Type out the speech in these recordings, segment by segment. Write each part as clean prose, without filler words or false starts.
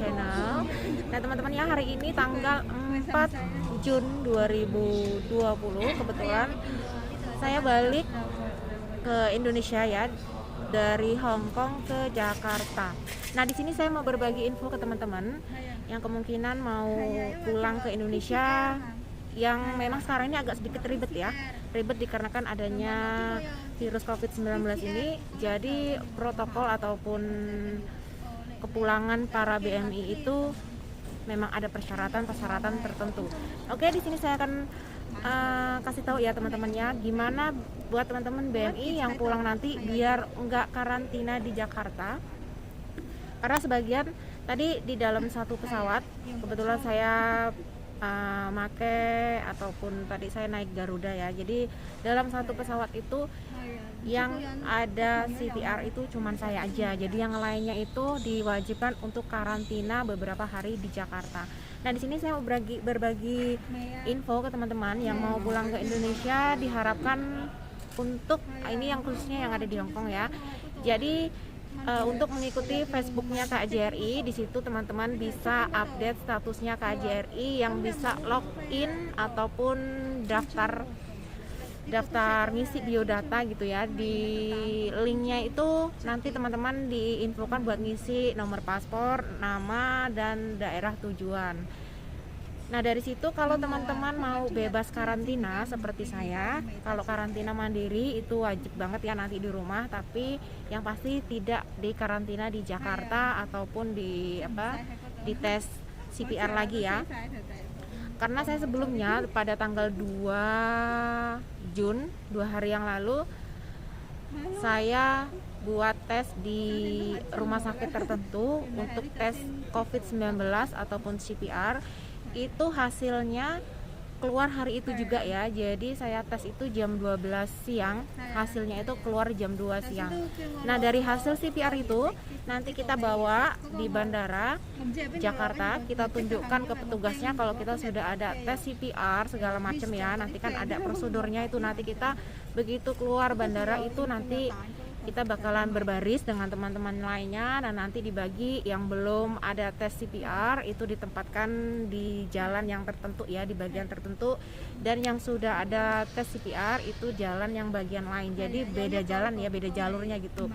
channel. Nah teman-teman ya, hari ini tanggal 4 Jun 2020 kebetulan saya balik ke Indonesia ya, dari Hong Kong ke Jakarta. Nah di sini saya mau berbagi info ke teman-teman yang kemungkinan mau pulang ke Indonesia, yang memang sekarang ini agak sedikit ribet ya. Ribet dikarenakan adanya virus COVID-19 ini. Jadi protokol ataupun kepulangan para BMI itu memang ada persyaratan tertentu. Oke, di sini saya akan kasih tahu ya teman-teman ya, gimana buat teman-teman BMI yang pulang nanti biar nggak karantina di Jakarta. Karena sebagian tadi di dalam satu pesawat, kebetulan saya make ataupun tadi saya naik Garuda ya. Jadi dalam satu pesawat itu yang ada CPR itu cuman saya aja. Jadi yang lainnya itu diwajibkan untuk karantina beberapa hari di Jakarta. Nah di sini saya mau berbagi info ke teman-teman yang mau pulang ke Indonesia. Diharapkan untuk ini yang khususnya yang ada di Hong Kong ya. Jadi untuk mengikuti Facebooknya KJRI, di situ teman-teman bisa update statusnya KJRI, yang bisa login ataupun daftar ngisi biodata gitu ya. Di linknya itu nanti teman-teman diinfokan buat ngisi nomor paspor, nama, dan daerah tujuan. Nah dari situ kalau teman-teman mau bebas karantina seperti saya, kalau karantina mandiri itu wajib banget ya nanti di rumah, tapi yang pasti tidak di karantina di Jakarta ataupun di tes CPR lagi ya. Karena saya sebelumnya pada tanggal 2 Jun, 2 hari yang lalu, saya buat tes di rumah sakit tertentu untuk tes COVID-19 ataupun CPR. Itu hasilnya keluar hari itu juga ya. Jadi saya tes itu jam 12 siang, hasilnya itu keluar jam 2 siang. Nah dari hasil CPR itu nanti kita bawa di bandara Jakarta, kita tunjukkan ke petugasnya kalau kita sudah ada tes CPR segala macam ya. Nanti kan ada prosedurnya itu, nanti kita begitu keluar bandara itu nanti kita bakalan berbaris dengan teman-teman lainnya, dan nanti dibagi yang belum ada tes CPR itu ditempatkan di jalan yang tertentu ya, di bagian tertentu, dan yang sudah ada tes CPR itu jalan yang bagian lain. Jadi beda jalan ya, beda jalurnya gitu.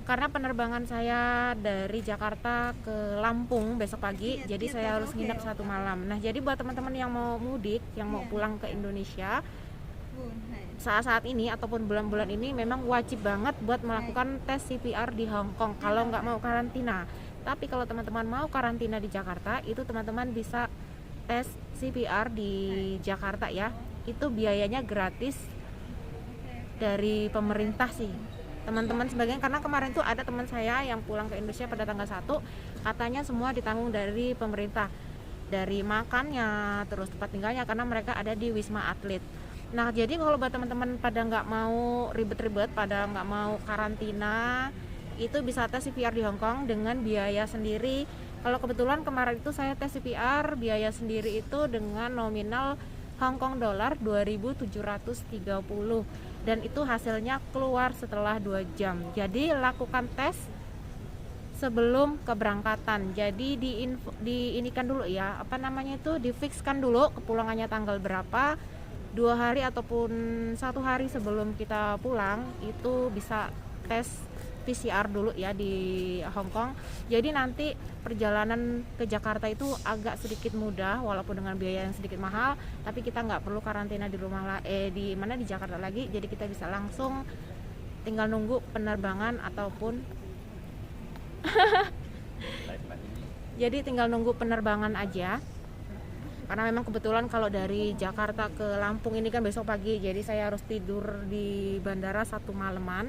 Karena penerbangan saya dari Jakarta ke Lampung besok pagi, jadi saya harus nginep 1 malam. Nah jadi buat teman-teman yang mau mudik, yang mau pulang ke Indonesia saat ini ataupun bulan-bulan ini, memang wajib banget buat melakukan tes CPR di Hong Kong kalau nggak mau karantina. Tapi kalau teman-teman mau karantina di Jakarta, itu teman-teman bisa tes CPR di Jakarta ya. Itu biayanya gratis dari pemerintah sih teman-teman sebagian, karena kemarin tuh ada teman saya yang pulang ke Indonesia pada tanggal 1, katanya semua ditanggung dari pemerintah, dari makannya terus tempat tinggalnya, karena mereka ada di Wisma Atlet. Nah jadi kalau buat teman-teman pada nggak mau ribet-ribet, pada nggak mau karantina, itu bisa tes CPR di Hong Kong dengan biaya sendiri. Kalau kebetulan kemarin itu saya tes CPR, biaya sendiri itu dengan nominal Hong Kong dolar 2.730, dan itu hasilnya keluar setelah 2 jam. Jadi lakukan tes sebelum keberangkatan. Jadi diinikan dulu ya, difikskan dulu kepulangannya tanggal berapa. 2 hari ataupun 1 hari sebelum kita pulang itu bisa tes PCR dulu ya di Hong Kong. Jadi nanti perjalanan ke Jakarta itu agak sedikit mudah, walaupun dengan biaya yang sedikit mahal, tapi kita nggak perlu karantina di rumah di Jakarta lagi. Jadi kita bisa langsung tinggal nunggu penerbangan ataupun jadi tinggal nunggu penerbangan aja. Karena memang kebetulan kalau dari Jakarta ke Lampung ini kan besok pagi, jadi saya harus tidur di bandara 1 malaman.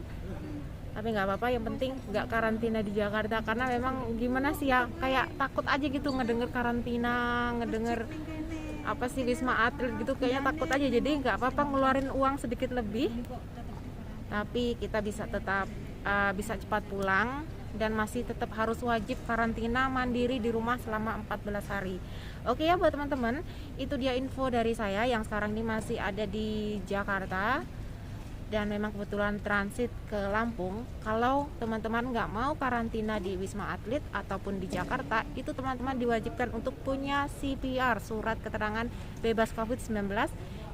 Tapi nggak apa-apa, yang penting nggak karantina di Jakarta. Karena memang gimana sih ya, kayak takut aja gitu ngedenger karantina, ngedenger Wisma Atlet gitu, kayaknya takut aja. Jadi nggak apa-apa ngeluarin uang sedikit lebih, tapi kita bisa tetap bisa cepat pulang, dan masih tetap harus wajib karantina mandiri di rumah selama 14 hari. Oke ya buat teman-teman, itu dia info dari saya yang sekarang ini masih ada di Jakarta. dan memang kebetulan transit ke Lampung, kalau teman-teman nggak mau karantina di Wisma Atlet ataupun di Jakarta, itu teman-teman diwajibkan untuk punya CPR, surat keterangan bebas COVID-19,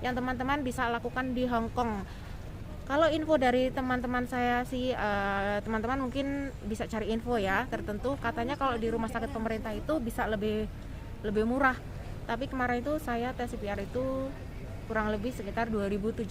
yang teman-teman bisa lakukan di Hong Kong. Kalau info dari teman-teman saya sih, teman-teman mungkin bisa cari info ya, tertentu katanya kalau di rumah sakit pemerintah itu bisa lebih murah. Tapi kemarin itu saya tes CPR itu kurang lebih sekitar 2.730,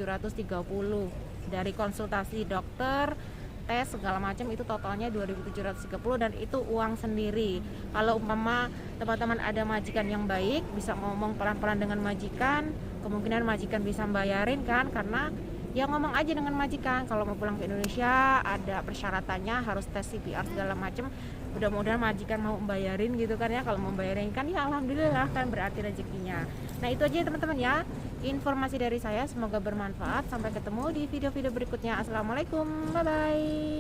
dari konsultasi dokter, tes segala macam itu totalnya 2.730, dan itu uang sendiri. Kalau umpama teman-teman ada majikan yang baik, bisa ngomong pelan-pelan dengan majikan, kemungkinan majikan bisa bayarin kan, karena ya ngomong aja dengan majikan kalau mau pulang ke Indonesia ada persyaratannya harus tes CPR segala macam. Mudah-mudahan majikan mau membayarin gitu kan ya. Kalau mau bayarin kan ya alhamdulillah, kan berarti rezekinya. Nah itu aja teman-teman ya, informasi dari saya, semoga bermanfaat. Sampai ketemu di video-video berikutnya. Assalamualaikum, bye bye.